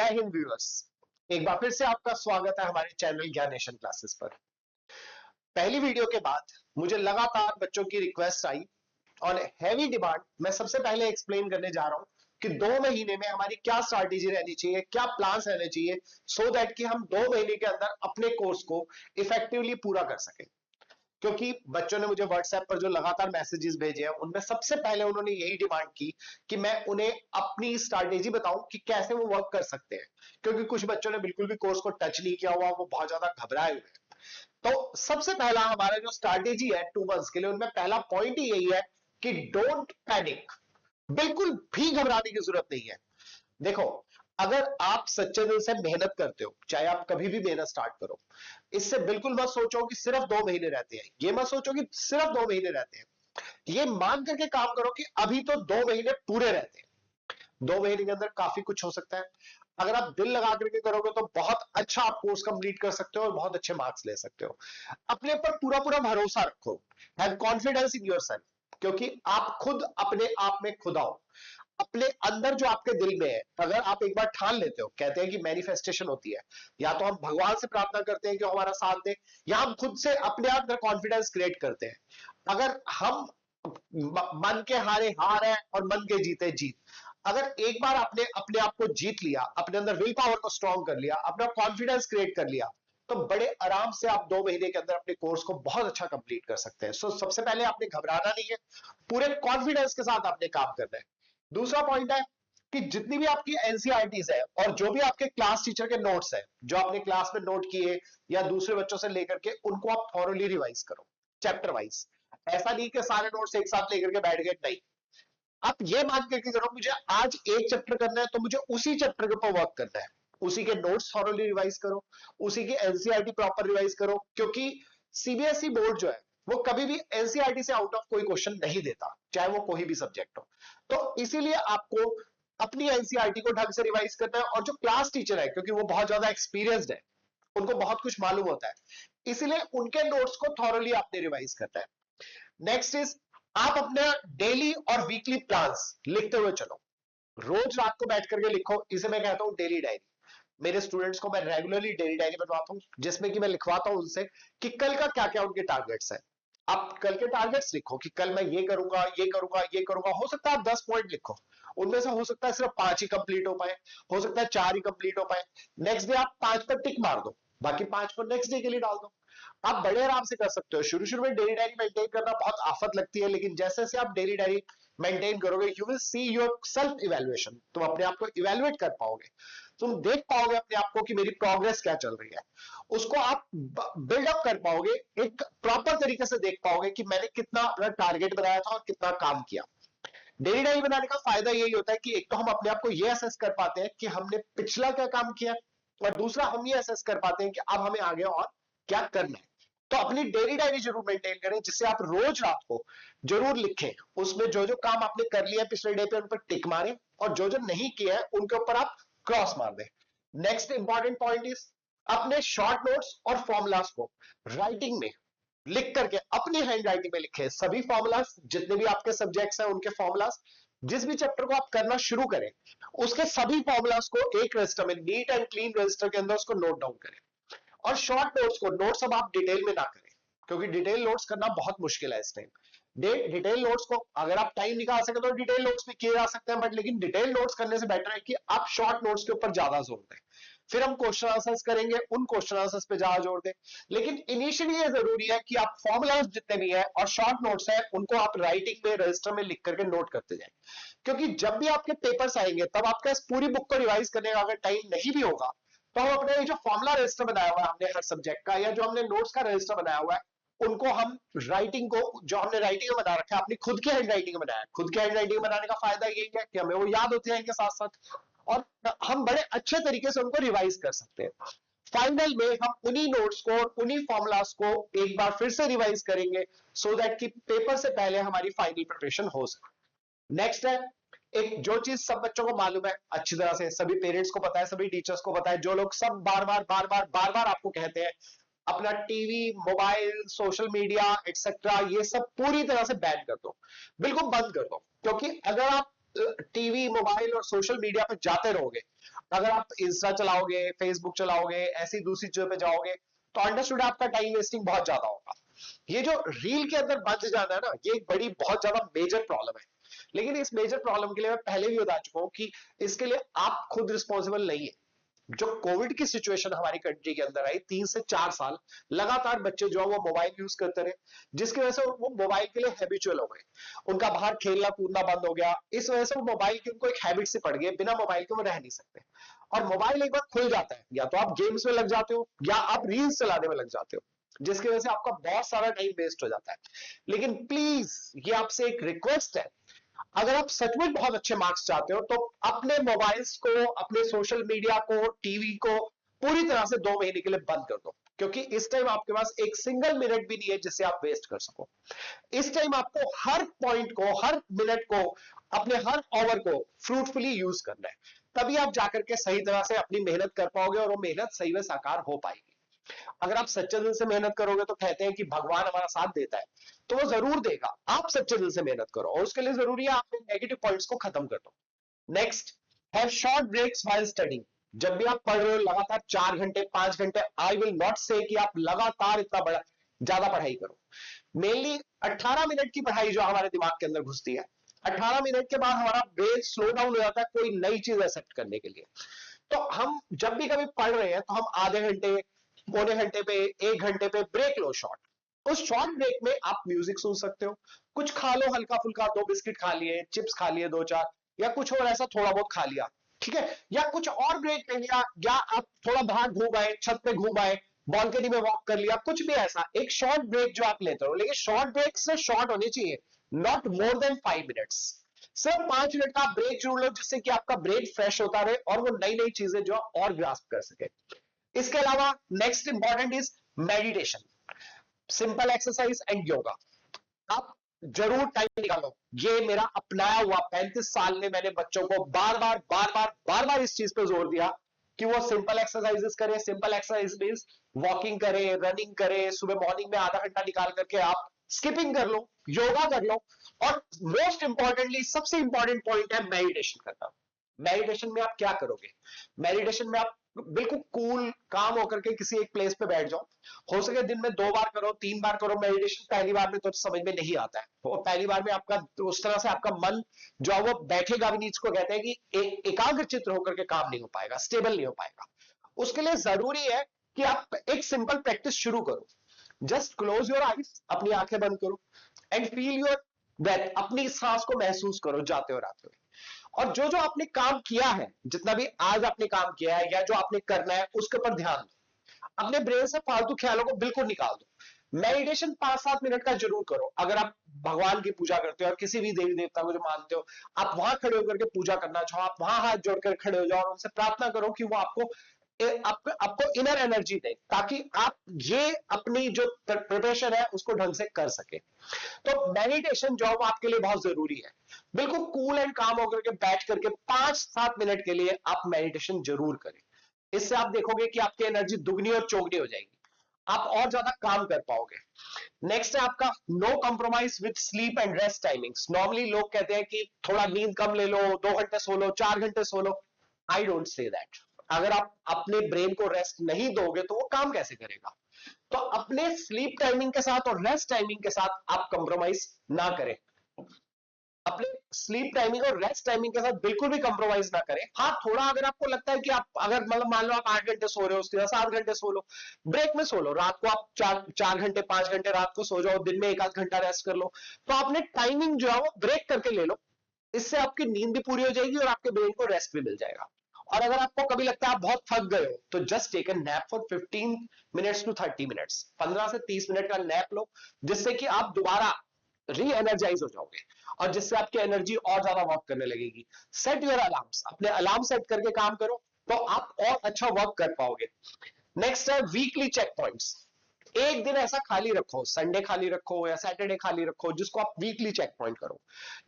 जय हिंद व्यूअर्स, एक बार फिर से आपका स्वागत है हमारे चैनल ज्ञानेशन क्लासेस पर। पहली वीडियो के बाद मुझे लगातार बच्चों की रिक्वेस्ट आई और हैवी डिमांड। मैं सबसे पहले एक्सप्लेन करने जा रहा हूं कि 2 महीने में हमारी क्या स्ट्रैटेजी रहनी चाहिए, क्या प्लान्स रहने चाहिए, सो दैट कि हम 2 महीने के अंदर अपने कोर्स को इफेक्टिवली पूरा कर सकें। क्योंकि बच्चों ने मुझे व्हाट्सएप पर जो लगातार मैसेजेस भेजे हैं, उनमें सबसे पहले उन्होंने यही डिमांड की कि मैं उन्हें अपनी स्ट्रैटेजी बताऊं कि कैसे वो वर्क कर सकते हैं। क्योंकि कुछ बच्चों ने बिल्कुल भी कोर्स को टच नहीं किया हुआ, वो बहुत ज्यादा घबराए हुए हैं। तो सबसे पहला हमारा जो स्ट्रैटेजी है 2 मंथ्स के लिए, उनमें पहला पॉइंट ही यही है कि डोंट पैनिक। बिल्कुल भी घबराने की जरूरत नहीं है। देखो, अगर आप सच्चे दिल से मेहनत करते हो, चाहे आप कभी भी मेहनत स्टार्ट करो, इससे बिल्कुल मत सोचो कि सिर्फ 2 महीने रहते हैं। ये मत सोचो कि सिर्फ 2 महीने रहते हैं। ये मान करके काम करो कि अभी तो 2 महीने पूरे रहते हैं। 2 महीने के अंदर काफी कुछ हो सकता है। अगर आप दिल लगा करके करोगे तो बहुत अच्छा आप कोर्स कंप्लीट कर सकते हो और बहुत अच्छे मार्क्स ले सकते हो। अपने पर पूरा पूरा भरोसा रखो, हैव कॉन्फिडेंस इन योरसेल्फ। क्योंकि आप खुद अपने आप में खुद आओ। अपने अंदर जो आपके दिल में है, अगर आप एक बार ठान लेते हो, कहते हैं कि मैनिफेस्टेशन होती है, या तो हम भगवान से प्रार्थना करते हैं कि हमारा साथ दे, या हम खुद से अपने अंदर कॉन्फिडेंस क्रिएट करते हैं। अगर हम मन के हारे हार है और मन के जीते जीत, अगर एक बार आपने अपने आप को जीत लिया, अपने अंदर विल पावर को स्ट्रॉन्ग कर लिया, अपना कॉन्फिडेंस क्रिएट कर लिया, तो बड़े आराम से आप 2 महीने के अंदर अपने कोर्स को बहुत अच्छा कंप्लीट कर सकते हैं। सो सबसे पहले आपने घबराना नहीं है, पूरे कॉन्फिडेंस के साथ आपने काम करना है। दूसरा पॉइंट है कि जितनी भी आपकी एनसीईआरटीज है और जो भी आपके क्लास टीचर के नोट्स है, जो आपने क्लास में नोट किए या दूसरे बच्चों से लेकर के, उनको आप थॉरोली रिवाइज करो, चैप्टर वाइज। ऐसा नहीं कि सारे नोट्स एक साथ लेकर के बैठ गए, नहीं। आप ये मान करके करो, मुझे आज एक चैप्टर करना है तो मुझे उसी चैप्टर के ऊपर वर्क करना है। उसी के नोट्स थॉरोली रिवाइज करो, उसी की एनसीईआरटी प्रॉपर रिवाइज करो। क्योंकि सीबीएसई बोर्ड जो है, वो कभी भी एनसीईआरटी से आउट ऑफ कोई क्वेश्चन नहीं देता, चाहे वो कोई भी सब्जेक्ट हो। तो इसीलिए आपको अपनी एनसीईआरटी को ढंग से रिवाइज करना है। और जो क्लास टीचर है, क्योंकि वो बहुत ज्यादा एक्सपीरियंस्ड है, उनको बहुत कुछ मालूम होता है, इसीलिए उनके नोट्स को थॉरोली आपने रिवाइज करना है। नेक्स्ट इज, आप अपने डेली और वीकली प्लान्स लिखते हुए चलो। रोज रात को बैठ करके लिखो, इसे मैं कहता हूं डेली डायरी। मेरे स्टूडेंट्स को मैं रेगुलरली डेली डायरी बनवाता हूं, जिसमें कि मैं लिखवाता हूं उनसे कि कल का क्या क्या उनके टारगेट्स है। आप कल के टारगेट्स लिखो कि कल मैं ये करूंगा, ये करूंगा, ये करूंगा। हो सकता है आप 10 पॉइंट लिखो, उनमें से हो सकता है सिर्फ 5 ही कंप्लीट हो पाए, हो सकता है 4 ही कंप्लीट हो पाए। नेक्स्ट डे आप 5 पर टिक मार दो, बाकी 5 को नेक्स्ट डे के लिए डाल दो। आप बड़े आराम से कर सकते हो। शुरू शुरू में डेली डायरी मेंटेन करना बहुत आफत लगती है, लेकिन जैसे जैसे आप डेली डायरी मेंटेन करोगे, you will see your self evaluation. तुम अपने आप को इवैल्यूएट कर पाओगे, तुम देख पाओगे अपने आप को कि मेरी प्रोग्रेस क्या चल रही है। उसको आप बिल्डअप कर पाओगे, एक प्रॉपर तरीके से देख पाओगे कि मैंने कितना अपना टारगेट बनाया था और कितना काम किया। डेली डायरी बनाने का फायदा यही होता है कि एक तो हम अपने आप को ये असेस कर पाते हैं कि हमने पिछला क्या काम किया, और दूसरा हम ये असेस कर पाते हैं कि अब हमें आगे और क्या करना है। तो अपनी डेली डायरी जरूर मेंटेन करें, जिससे आप रोज रात को जरूर लिखें। उसमें जो जो काम आपने कर लिया पिछले डे पे, उन पर टिक मारें, और जो जो नहीं किया है उनके ऊपर आप क्रॉस मार दें। नेक्स्ट इंपॉर्टेंट पॉइंट इज, अपने शॉर्ट नोट्स और फॉर्मूलाज को राइटिंग में लिख करके अपनी हैंड राइटिंग में लिखे। सभी फॉर्मूलाज, जितने भी आपके सब्जेक्ट्स हैं उनके फॉर्मूलाज, जिस भी चैप्टर को आप करना शुरू करें, उसके सभी फॉर्मूलाज को एक रजिस्टर में, नीट एंड क्लीन रजिस्टर के अंदर उसको नोट डाउन करें। और शॉर्ट नोट्स को, नोट्स अब आप डिटेल में ना करें, क्योंकि डिटेल नोट्स करना बहुत मुश्किल है इस टाइम। डिटेल नोट्स को अगर आप टाइम निकाल सके तो डिटेल नोट्स भी किए जा सकते हैं, बट लेकिन डिटेल नोट्स करने से बेटर है कि आप शॉर्ट नोट्स के ऊपर ज्यादा जोर दें। फिर हम क्वेश्चन आंसर्स करेंगे, उन क्वेश्चन आंसर्स पे ज्यादा जोर दें। लेकिन इनिशियली ये जरूरी है कि आप फॉर्मुलाज जितने भी है और शॉर्ट नोट्स है, उनको आप राइटिंग में रजिस्टर में लिख करके नोट करते जाएं। क्योंकि जब भी आपके पेपर्स आएंगे, तब आपका इस पूरी बुक को रिवाइज करने का अगर टाइम नहीं भी होगा, तो हम अपने जो फॉर्मुला रजिस्टर बनाया हुआ है हमने हर सब्जेक्ट का, या जो हमने नोट्स का रजिस्टर बनाया हुआ है, उनको हम राइटिंग को, जो हमने राइटिंग में बना रखा है, अपनी खुद की हैंड राइटिंग में बनाया है। खुद की हैंड राइटिंग बनाने का फायदा यही है कि हमें वो याद होते जाएंगे साथ साथ, और हम बड़े अच्छे तरीके से उनको रिवाइज कर सकते हैं। फाइनल में हम उन्हीं नोट्स को और उन्हीं फॉर्मुलास को एक बार फिर से रिवाइज करेंगे, सो दैट कि पेपर से पहले हमारी फाइनल प्रिपरेशन हो सके। नेक्स्ट है, एक जो चीज सब बच्चों को मालूम है अच्छी तरह से, सभी पेरेंट्स को पता है, सभी टीचर्स को पता है, जो लोग सब बार बार बार बार बार बार आपको कहते हैं, अपना TV, mobile, social media etcetera, ये सब पूरी तरह से बैन कर दो, बिल्कुल बंद कर दो। क्योंकि अगर आप टीवी, मोबाइल और सोशल मीडिया पर जाते रहोगे, अगर आप इंस्टा चलाओगे, फेसबुक चलाओगे, ऐसी दूसरी चीजों पे जाओगे, तो अंडरस्टूड आपका टाइम वेस्टिंग बहुत ज्यादा होगा। ये जो रील के अंदर बंद जाना है ना, ये एक बड़ी बहुत ज्यादा मेजर प्रॉब्लम है। लेकिन इस मेजर प्रॉब्लम के लिए मैं पहले भी बता चुका हूं कि इसके लिए आप खुद रिस्पॉन्सिबल नहीं है। जो कोविड की सिचुएशन हमारी कंट्री के अंदर आई, 3 से 4 साल लगातार बच्चे जो है वो मोबाइल यूज करते रहे, जिसकी वजह से वो मोबाइल के लिए हैबिचुअल हो गए। उनका बाहर खेलना कूदना बंद हो गया, इस वजह से वो मोबाइल की उनको एक हैबिट से पड़ गई, बिना मोबाइल के वो रह नहीं सकते। और मोबाइल एक बार खुल जाता है, या तो आप गेम्स में लग जाते हो या आप रील्स चलाने में लग जाते हो, जिसकी वजह से आपका बहुत सारा टाइम वेस्ट हो जाता है। लेकिन प्लीज, ये आपसे एक रिक्वेस्ट है, अगर आप सचमुच बहुत अच्छे मार्क्स चाहते हो तो अपने मोबाइल्स को, अपने सोशल मीडिया को, टीवी को पूरी तरह से 2 महीने के लिए बंद कर दो, क्योंकि इस टाइम आपके पास एक सिंगल मिनट भी नहीं है जिसे आप वेस्ट कर सको। इस टाइम आपको हर पॉइंट को, हर मिनट को, अपने हर आवर को फ्रूटफुली यूज करना है। तभी आप जाकर के सही तरह से अपनी मेहनत कर पाओगे और वो मेहनत सही में साकार हो पाएगी। अगर आप सच्चे दिल से मेहनत करोगे तो कहते हैं कि भगवान हमारा साथ देता है, तो वो जरूर देगा। आप सच्चे दिल से मेहनत करो और उसके लिए जरूरी है आप नेगेटिव पॉइंट्स को खत्म कर दो। Next, have short breaks while studying. जब भी आप पढ़ रहे हो लगातार 4 घंटे 5 घंटे, आई विल नॉट से कि आप लगातार इतना बड़ा ज्यादा पढ़ाई करो। मेनली 18 मिनट की पढ़ाई जो हमारे दिमाग के अंदर घुसती है, 18 मिनट के बाद हमारा ब्रेन स्लो डाउन हो जाता है कोई नई चीज एक्सेप्ट करने के लिए। तो हम जब भी कभी पढ़ रहे हैं तो हम आधे घंटे, पौने घंटे पे, 1 घंटे पे ब्रेक लो शॉर्ट। उस शॉर्ट ब्रेक में आप म्यूजिक सुन सकते हो, कुछ खा लो हल्का फुल्का, 2 बिस्किट खा लिए, चिप्स खा लिए 2-4, या कुछ और ऐसा थोड़ा बहुत खा लिया, ठीक है। या कुछ और ब्रेक ले लिया, या आप थोड़ा बाहर घूम आए, छत पे घूम आए, बालकनी में वॉक कर लिया, कुछ भी ऐसा एक शॉर्ट ब्रेक जो आप लेते हो। लेकिन शॉर्ट ब्रेक से शॉर्ट होनी चाहिए, नॉट मोर देन 5 मिनट्स। सिर्फ 5 मिनट का ब्रेक जरूर लो, जिससे कि आपका ब्रेन फ्रेश होता रहे और वो नई नई चीजें जो और ग्रास्प कर सके। इसके अलावा next important is meditation, simple exercise and yoga. आप जरूर टाइम निकालो। ये मेरा अपनाया हुआ, 35 साल में मैंने बच्चों को बार बार इस चीज पे जोर दिया कि वो सिंपल एक्सरसाइजेस करें। सिंपल एक्सरसाइज मींस वॉकिंग करें, रनिंग करें, सुबह मॉर्निंग में आधा घंटा निकाल करके आप स्किपिंग कर लो, योगा कर लो। और मोस्ट इंपॉर्टेंटली सबसे इंपॉर्टेंट पॉइंट है मेडिटेशन करना। मेडिटेशन में आप क्या करोगे? मेडिटेशन में आप बिल्कुल कूल काम होकर के किसी एक प्लेस पे बैठ जाओ। हो सके दिन में 2 बार करो, 3 बार करो मेडिटेशन। पहली बार में तो समझ में नहीं आता है, तो पहली बार में आपका तो उस तरह से आपका मन जो है वो बैठेगा भी नहीं। इसको कहते हैं कि एकाग्र चित्र होकर के काम नहीं हो पाएगा, स्टेबल नहीं हो पाएगा। उसके लिए जरूरी है कि आप एक सिंपल प्रैक्टिस शुरू करो। जस्ट क्लोज योर आईज, अपनी आंखें बंद करो एंड फील योर ब्रेथ। अपनी सांस को महसूस करो जाते हुए आते हुए। और जो जो आपने काम किया है, जितना भी आज आपने काम किया है या जो आपने करना है, उसके ऊपर ध्यान दो। अपने ब्रेन से फालतू ख्यालों को बिल्कुल निकाल दो। मेडिटेशन 5-7 मिनट का जरूर करो। अगर आप भगवान की पूजा करते हो और किसी भी देवी देवता को जो मानते हो, आप वहां खड़े होकर के पूजा करना चाहो, आप वहां हाथ जोड़कर खड़े हो जाओ और उनसे प्रार्थना करो कि वो आपको इनर एनर्जी दे, ताकि आप ये अपनी जो प्रिपरेशन है उसको ढंग से कर सके। तो मेडिटेशन जो आपके लिए बहुत जरूरी है। बिल्कुल कूल एंड काम होकर के बैठ करके 5-7 मिनट के लिए आप मेडिटेशन जरूर करें। इससे आप देखोगे कि आपकी एनर्जी दुगनी और चौगनी हो जाएगी, आप और ज्यादा काम कर पाओगे। नेक्स्ट है आपका no compromise with sleep and rest timings. Normally लोग कहते हैं कि थोड़ा नींद कम ले लो, 2 घंटे सो लो, 4 घंटे सो लो। I don't say that. अगर आप अपने ब्रेन को रेस्ट नहीं दोगे तो वो काम कैसे करेगा? तो अपने स्लीप टाइमिंग के साथ और रेस्ट टाइमिंग के साथ आप कंप्रोमाइज ना करें। अपने स्लीप टाइमिंग और रेस्ट टाइमिंग के साथ बिल्कुल भी कंप्रोमाइज ना करें। हाँ, थोड़ा अगर आपको लगता है कि आप अगर मतलब मान लो आप 8 घंटे सो रहे हो, उसके बाद 7 घंटे सो लो, ब्रेक में सो लो। रात को आप 4 घंटे 5 घंटे रात को सो जाओ, दिन में 1-8 घंटा रेस्ट कर लो। तो आपने टाइमिंग जो है वो ब्रेक करके ले लो। इससे आपकी नींद भी पूरी हो जाएगी और आपके ब्रेन को रेस्ट भी मिल जाएगा। और अगर आपको कभी लगता है आप बहुत थक गए हो, तो just take a nap for 15 minutes to 30 minutes. 15 से 30 मिनट का नैप लो, जिससे कि आप दोबारा री एनर्जाइज हो जाओगे और जिससे आपकी एनर्जी और ज्यादा वर्क करने लगेगी। सेट योर अलार्म्स, अपने अलार्म सेट करके काम करो तो आप और अच्छा वर्क कर पाओगे। नेक्स्ट है वीकली चेक पॉइंट्स। एक दिन ऐसा खाली रखो, संडे खाली रखो या सैटरडे खाली रखो, जिसको आप वीकली चेक पॉइंट करो।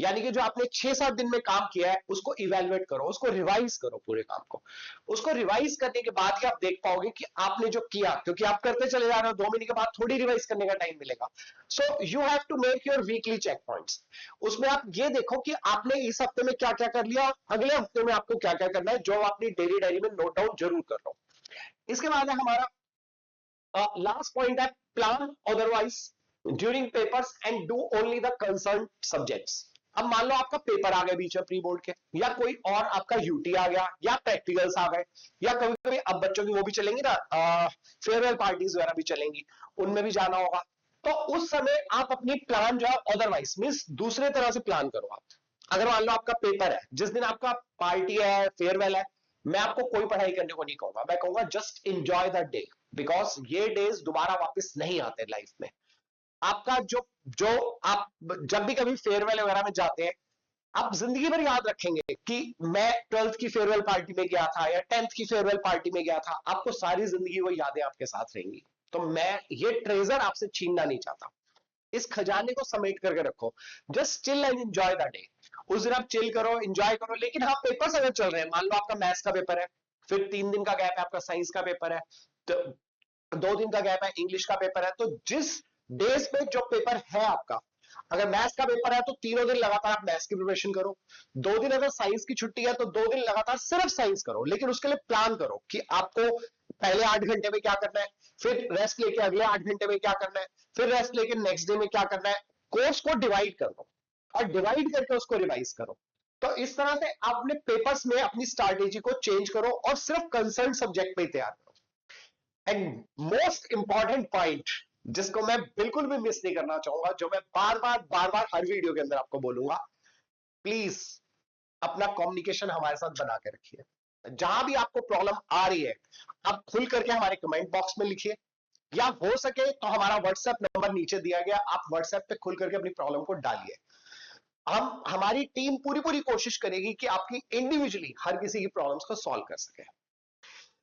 यानी कि जो आपने 6-7 दिन में काम किया है उसको इवेलुएट करो, उसको रिवाइज करो पूरे काम को। उसको रिवाइज करने के बाद ही आप देख पाओगे कि आपने जो किया, क्योंकि आप करते चले जा रहे हो, 2 महीने के बाद थोड़ी रिवाइज करने का टाइम मिलेगा। So you have to make your weekly check points. उसमें आप ये देखो कि आपने इस हफ्ते में क्या क्या कर लिया, अगले हफ्ते में आपको क्या क्या करना है, जो अपनी डेली डायरी में नोट डाउन जरूर कर लो। इसके बाद है हमारा लास्ट पॉइंट है plan otherwise during papers and do only the concern subjects. अब मान लो आपका पेपर आ गया बीच में प्री बोर्ड के, या कोई और आपका यूटी आ गया, या प्रैक्टिकल्स आ गए, या कभी कभी अब बच्चों की वो भी चलेंगी ना, फेयरवेल पार्टीज वगैरह भी चलेंगी, उनमें भी जाना होगा। तो उस समय आप अपनी प्लान जो है अदरवाइज मींस दूसरे तरह से प्लान करो आप। अगर मान लो आपका पेपर है, जिस दिन आपका पार्टी है, फेयरवेल है, मैं आपको कोई पढ़ाई करने को नहीं कहूंगा, मैं कहूंगा just enjoy the day, because ये डेज दोबारा वापस नहीं आते लाइफ में। आपका जो जो आप जब भी कभी फेयरवेल वगैरह में जाते हैं, आप जिंदगी भर याद रखेंगे कि मैं 12th की फेयरवेल पार्टी में गया था या 10th की फेयरवेल पार्टी में गया था। आपको सारी जिंदगी वो यादें आपके साथ रहेंगी। तो मैं ये ट्रेजर आपसे छीनना नहीं चाहता। इस खजाने को समेट करके रखो, just chill and enjoy the day. उस दिन आप चिल करो, एंजॉय करो। लेकिन हाँ, पेपर्स अगर चल रहे हैं, मान लो आपका मैथ्स का पेपर है, फिर 3 दिन का गैप है, आपका साइंस का पेपर है, तो 2 दिन का गैप है, इंग्लिश का पेपर है, तो जिस डेज पे जो पेपर है आपका, अगर मैथ्स का पेपर है तो तीनों दिन लगातार आप मैथ्स की प्रिपरेशन करो। 2 दिन अगर साइंस की छुट्टी है तो 2 दिन लगातार सिर्फ साइंस करो। लेकिन उसके लिए प्लान करो कि आपको पहले 8 घंटे में क्या करना है, फिर रेस्ट लेके अगले 8 घंटे में क्या करना है, फिर रेस्ट लेके नेक्स्ट डे में क्या करना है। कोर्स को डिवाइड करो और डिवाइड करके उसको रिवाइज करो। तो इस तरह से आप अपने पेपर्स में अपनी स्ट्रैटेजी को चेंज करो और सिर्फ कंसर्न सब्जेक्ट में तैयार करो। एंड मोस्ट इंपॉर्टेंट पॉइंट, जिसको मैं बिल्कुल भी मिस नहीं करना चाहूंगा, जो मैं बार बार हर वीडियो के अंदर आपको बोलूंगा, प्लीज अपना कम्युनिकेशन हमारे साथ बना के रखिए। जहां भी आपको प्रॉब्लम आ रही है, आप खुल करके हमारे कमेंट बॉक्स में लिखिए, या हो सके तो हमारा व्हाट्सएप नंबर नीचे दिया गया, आप व्हाट्सएप पे खुल करके अपनी प्रॉब्लम को डालिए। हमारी टीम पूरी पूरी कोशिश करेगी कि आपकी इंडिविजुअली हर किसी की प्रॉब्लम्स को सॉल्व कर सके।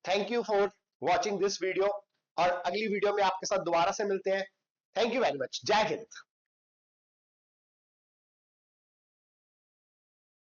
Thank you for watching this video, और अगली वीडियो में आपके साथ दोबारा से मिलते हैं। Thank you very much. जय हिंद।